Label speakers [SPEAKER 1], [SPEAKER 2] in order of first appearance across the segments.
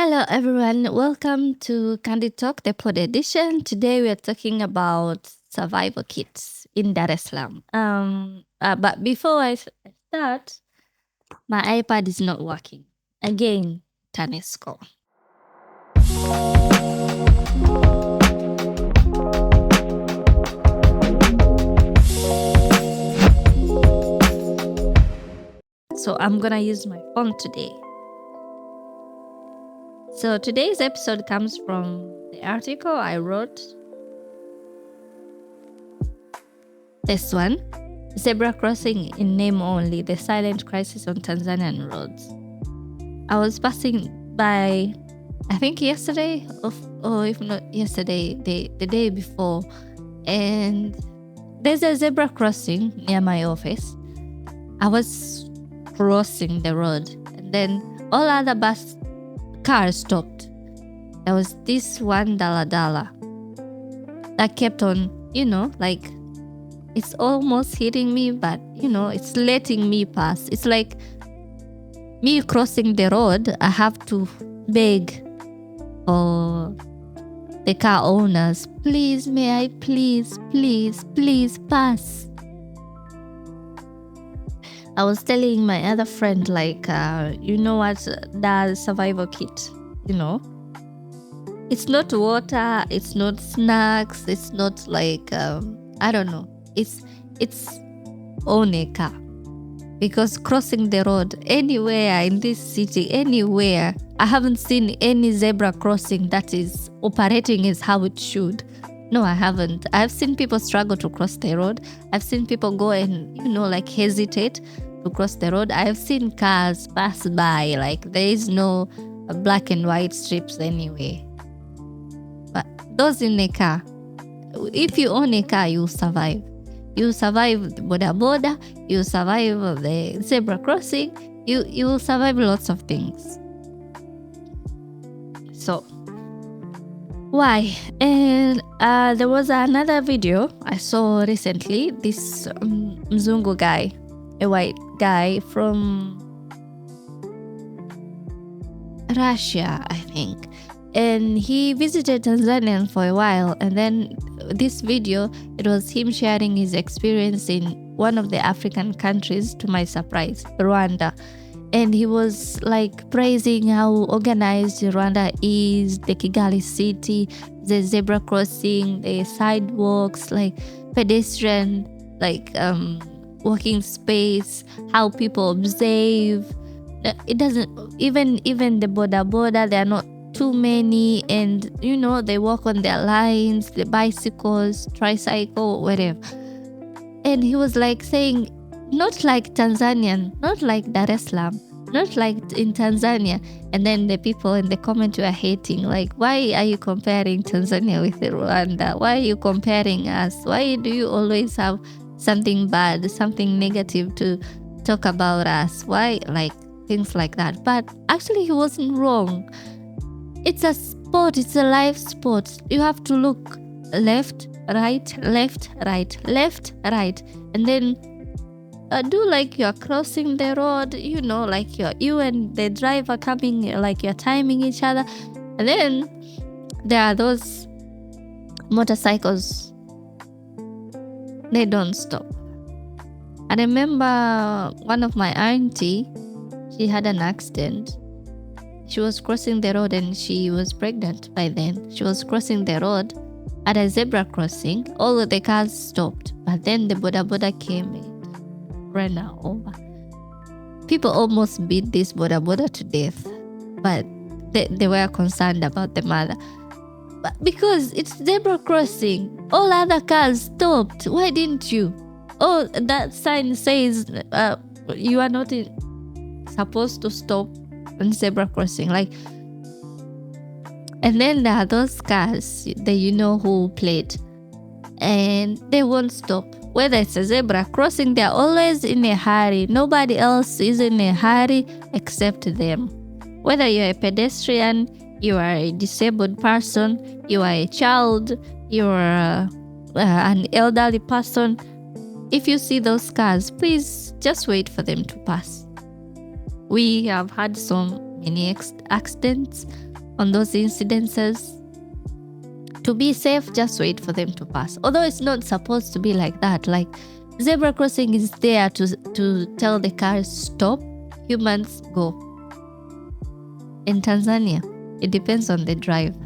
[SPEAKER 1] Hello, everyone. Welcome to Candid Talk, the pod edition. Today we are talking about survival kits in Dar es Salaam. But before I start, my iPad is not working. Again, Tanesco. So I'm gonna use my phone today. So today's episode comes from the article I wrote. This one, Zebra Crossing in Name Only, the Silent Crisis on Tanzanian Roads. I was passing by, I think yesterday, or if not yesterday, the day before, and there's a zebra crossing near my office. I was crossing the road, and then all other cars stopped. There was this one daladala that kept on, like it's almost hitting me, but it's letting me pass. It's like me crossing the road. I have to beg for the car owners, please, may I please pass. I was telling my other friend, like, you know what, the survival kit, it's not water, it's not snacks, it's not like, I don't know, it's own a car. Because crossing the road anywhere in this city, anywhere, I haven't seen any zebra crossing that is operating as how it should. No, I haven't. I've seen people struggle to cross the road. I've seen people go and, hesitate to cross the road. I've seen cars pass by, like there is no black and white strips anyway. But those in a car, if you own a car, you'll survive. You survive the border, you survive the zebra crossing, you will survive lots of things. So, why? And there was another video I saw recently. This Mzungu guy, a white guy from Russia, I think. And he visited Tanzania for a while, and then this video, it was him sharing his experience in one of the African countries, to my surprise, Rwanda. And he was like praising how organized Rwanda is, the Kigali city, the zebra crossing, the sidewalks, like pedestrian, like walking space, how people observe. It doesn't, even the border, they are not too many, and they walk on their lines, the bicycles, tricycle, whatever. And he was like saying, not like Tanzanian, not like Dar es Salaam, not like in Tanzania. And then the people in the comment were hating, like, why are you comparing Tanzania with Rwanda? Why are you comparing us? Why do you always have something bad, something negative to talk about us? Why, like, things like that? But actually he wasn't wrong. It's a sport, it's a live sport. You have to look left, right, left, right, left, right. And then do like you're crossing the road, like you and the driver coming, like you're timing each other. And then there are those motorcycles, they don't stop. I remember one of my auntie, she had an accident. She was crossing the road and she was pregnant by then. She was crossing the road at a zebra crossing. All of the cars stopped, but then the boda came and ran her over. People almost beat this boda to death, but they were concerned about the mother. But because it's zebra crossing, all other cars stopped. Why didn't you? Oh, that sign says you are not supposed to stop on zebra crossing, like. And then there are those cars that who played, and they won't stop. Whether it's a zebra crossing, they're always in a hurry. Nobody else is in a hurry except them. Whether you're a pedestrian, you are a disabled person, you are a child, you are an elderly person, if you see those cars, please just wait for them to pass. We have had so many accidents on those incidences. To be safe, just wait for them to pass. Although it's not supposed to be like that. Like, zebra crossing is there to tell the cars stop, humans go. In Tanzania, it depends on the driver.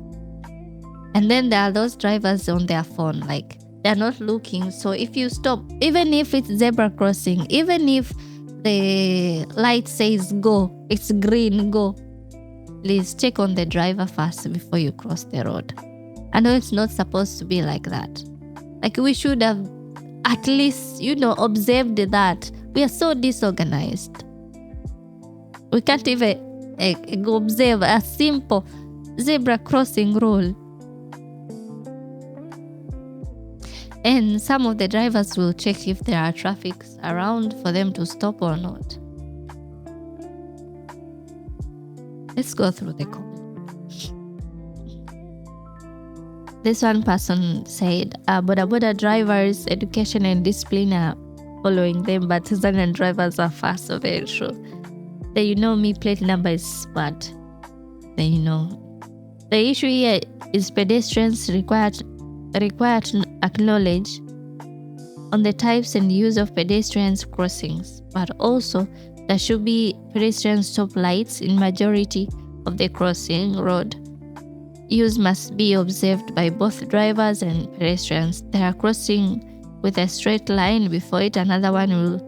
[SPEAKER 1] And then there are those drivers on their phone, like they're not looking. So if you stop, even if it's zebra crossing, even if the light says go, it's green, go, please check on the driver first before you cross the road. I know it's not supposed to be like that. Like, we should have at least, observed that. We are so disorganized. We can't even observe a simple zebra crossing rule. And some of the drivers will check if there are traffic around for them to stop or not. Let's go through the comments. This one person said, Boda drivers, education and discipline are following them, but Tanzanian drivers are fast. So very true. Then me plate number is smart. Then the issue here is pedestrians required to acknowledge on the types and use of pedestrians crossings, but also there should be pedestrian stop lights in majority of the crossing road. Use must be observed by both drivers and pedestrians. There are crossing with a straight line before it, another one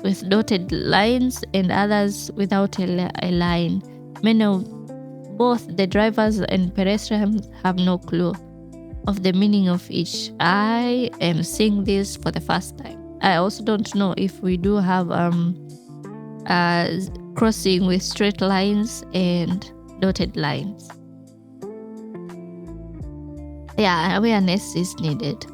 [SPEAKER 1] with dotted lines, and others without a line. Many of both the drivers and pedestrians have no clue of the meaning of each. I am seeing this for the first time. I also don't know if we do have crossing with straight lines and dotted lines. Yeah, awareness is needed.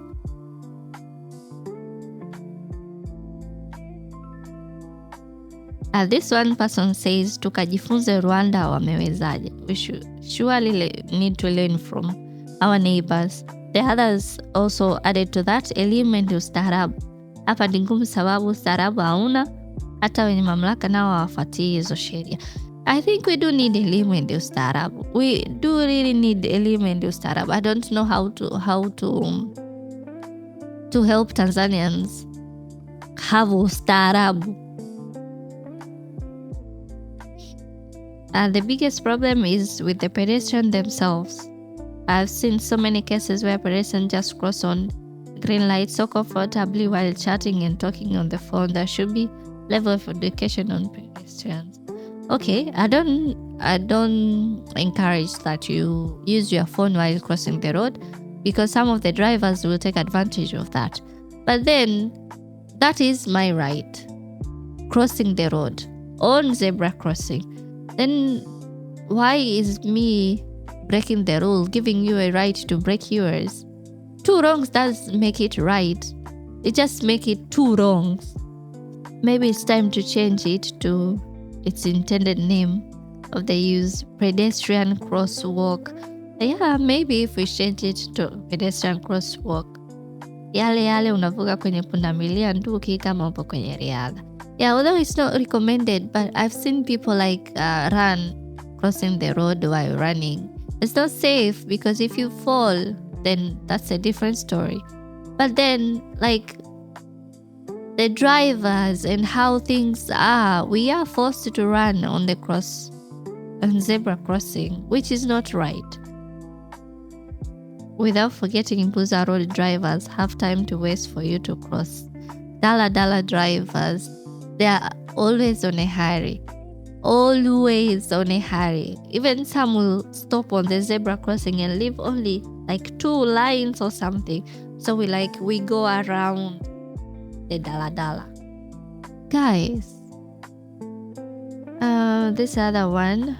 [SPEAKER 1] This one person says, tukajifunze Rwanda wamewezaje. We should surely need to learn from our neighbors. The others also added to that, elimu ndio ustaarabu. Hapa ni ngumu sababu ustaarabu hauna, hata wenye mamlaka nao hawafuatii hizo sheria. I think we do need elimu ndio ustaarabu. We do really need elimu ndio ustaarabu. I don't know how to help Tanzanians have ustaarabu. The biggest problem is with the pedestrians themselves. I've seen so many cases where pedestrians just cross on green light so comfortably while chatting and talking on the phone. There should be level of education on pedestrians. Okay, I don't encourage that you use your phone while crossing the road, because some of the drivers will take advantage of that. But then, that is my right. Crossing the road on zebra crossing. Then why is me breaking the rule giving you a right to break yours? 2 wrongs does make it right. It just make it 2 wrongs. Maybe it's time to change it to its intended name of the use, pedestrian crosswalk. Yeah, maybe if we change it to pedestrian crosswalk, yale unavuka kwenye pundamilia nduki kama upo kwenye riadha. Yeah, although it's not recommended, but I've seen people run crossing the road while running. It's not safe, because if you fall, then that's a different story. But then, the drivers and how things are, we are forced to run on zebra crossing, which is not right. Without forgetting, Mbuza road drivers have time to waste for you to cross. Dala drivers, they are always on a hurry. Always on a hurry. Even some will stop on the zebra crossing and leave only 2 lines or something. So we go around the dala. Guys, this other one,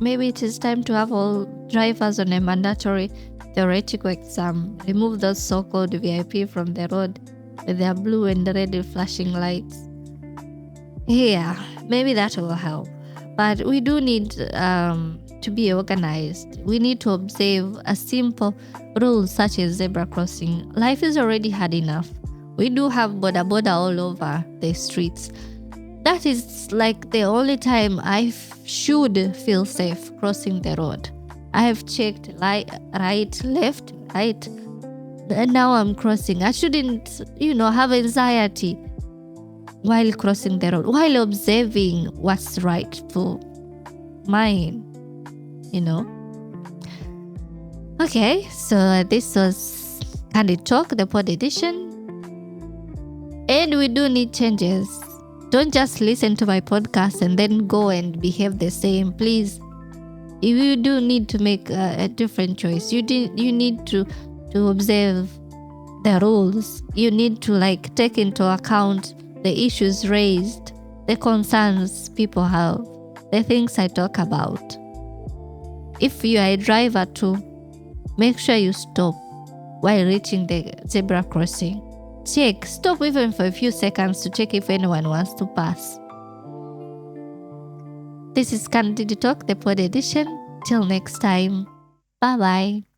[SPEAKER 1] maybe it is time to have all drivers on a mandatory theoretical exam. Remove those so-called VIP from the road with their blue and red flashing lights. Yeah, maybe that will help. But we do need to be organized. We need to observe a simple rule such as zebra crossing. Life is already hard enough. We do have boda all over the streets. That is like the only time I should feel safe crossing the road. I have checked right, left, right, and now I'm crossing. I shouldn't, have anxiety while crossing the road, while observing what's right for mine, Okay, so this was Candid Talk, the pod edition. And we do need changes. Don't just listen to my podcast and then go and behave the same. Please, you do need to make a different choice. You need to observe the rules. You need to take into account the issues raised, the concerns people have, the things I talk about. If you are a driver too, make sure you stop while reaching the zebra crossing. Stop even for a few seconds to check if anyone wants to pass. This is Candid Talk, the pod edition. Till next time, bye bye.